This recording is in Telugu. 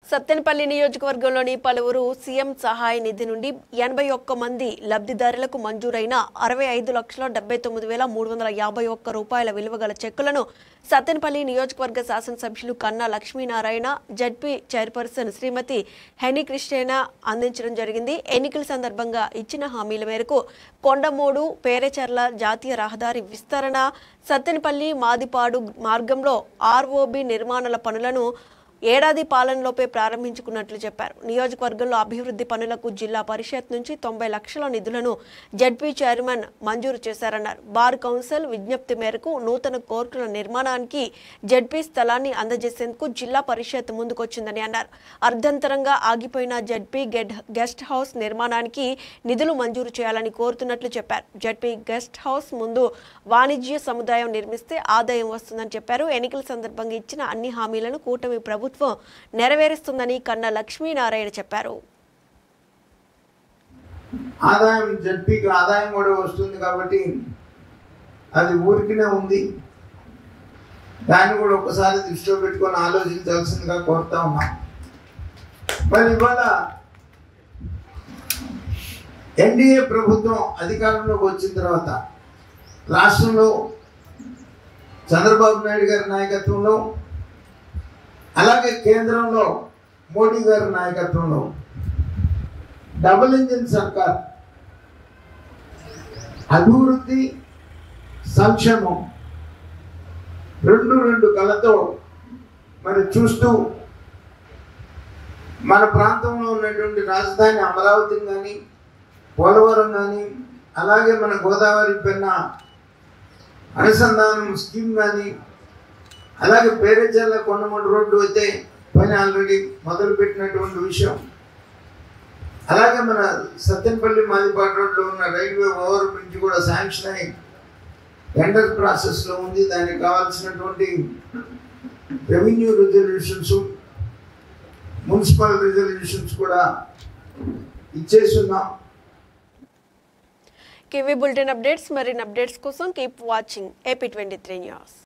సత్తెనపల్లి నియోజకవర్గంలోని పలువురు సీఎం సహాయ నిధి నుండి 81 మంది లబ్ధిదారులకు మంజూరైన 65,79,351 రూపాయల విలువగల చెక్కులను సత్తెనపల్లి నియోజకవర్గ శాసనసభ్యులు కన్నా లక్ష్మీనారాయణ జడ్పీ చైర్పర్సన్ శ్రీమతి హెనీ క్రిస్టినా అందించడం జరిగింది. ఎన్నికల సందర్భంగా ఇచ్చిన హామీల మేరకు కొండమూడు పేరేచర్ల జాతీయ రహదారి విస్తరణ, సత్తెనపల్లి మాదిపాడు మార్గంలో ఆర్ఓబి నిర్మాణాల పనులను ఏడాది పాలనలోపే ప్రారంభించుకున్నట్లు చెప్పారు. నియోజకవర్గంలో అభివృద్ధి పనులకు జిల్లా పరిషత్ నుంచి 90 లక్షల నిధులను జడ్పీ చైర్మన్ మంజూరు చేశారన్నారు. బార్ కౌన్సిల్ విజ్ఞప్తి మేరకు నూతన కోర్టుల నిర్మాణానికి జడ్పీ స్థలాన్ని అందజేసేందుకు జిల్లా పరిషత్ ముందుకొచ్చిందని అన్నారు. అర్ధంతరంగా ఆగిపోయిన జడ్పీ గెస్ట్ హౌస్ నిర్మాణానికి నిధులు మంజూరు చేయాలని కోరుతున్నట్లు చెప్పారు. జడ్పీ గెస్ట్ హౌస్ ముందు వాణిజ్య సముదాయం నిర్మిస్తే ఆదాయం వస్తుందని చెప్పారు. ఎన్నికల సందర్భంగా ఇచ్చిన అన్ని హామీలను కూటమి ప్రభుత్వం నెరవేరుస్తుందని కన్నా లక్ష్మీనారాయణ చెప్పారు. ఆదాయం జడ్పీకి ఆదాయం కూడా వస్తుంది కాబట్టి అది ఊరికినే ఉంది. దాన్ని కూడా ఒకసారి దృష్టిలో పెట్టుకొని ఆలోచించాల్సిందిగా కోరుతా ఉన్నాం. మరి ఇవాళ ఎన్డీఏ ప్రభుత్వం అధికారంలోకి వచ్చిన తర్వాత రాష్ట్రంలో చంద్రబాబు నాయుడు గారి నాయకత్వంలో, అలాగే కేంద్రంలో మోడీ గారి నాయకత్వంలో డబుల్ ఇంజిన్ సర్కార్ అభివృద్ధి సంక్షేమం రెండు కళతో మరి చూస్తూ మన ప్రాంతంలో ఉన్నటువంటి రాజధాని అమరావతిని కానీ, పోలవరం కానీ, అలాగే మన గోదావరి పెన్న అనుసంధానం స్కీమ్ కానీ, అలాగే పేరేచర్ల కొండమూడు రోడ్డు అయితే పని ఆల్రెడీ మొదలుపెట్టినటువంటి విషయం, అలాగే మన సత్తెనపల్లి మాదిపాడు రోడ్లో ఉన్న రైల్వే ఓవర్ బ్రిడ్జ్ కూడా శాంక్షన్ అయి టెండర్ ప్రాసెస్లో ఉంది. దానికి కావాల్సినటువంటి రెవెన్యూ రిజల్యూషన్స్, మున్సిపల్ రిజల్యూషన్స్ కూడా ఇచ్చేస్తున్నాం. కేవీ బులెటిన్ అప్డేట్స్ మరిన్ని అప్డేట్స్ కోసం కీప్ వాచింగ్ AP23 న్యూస్.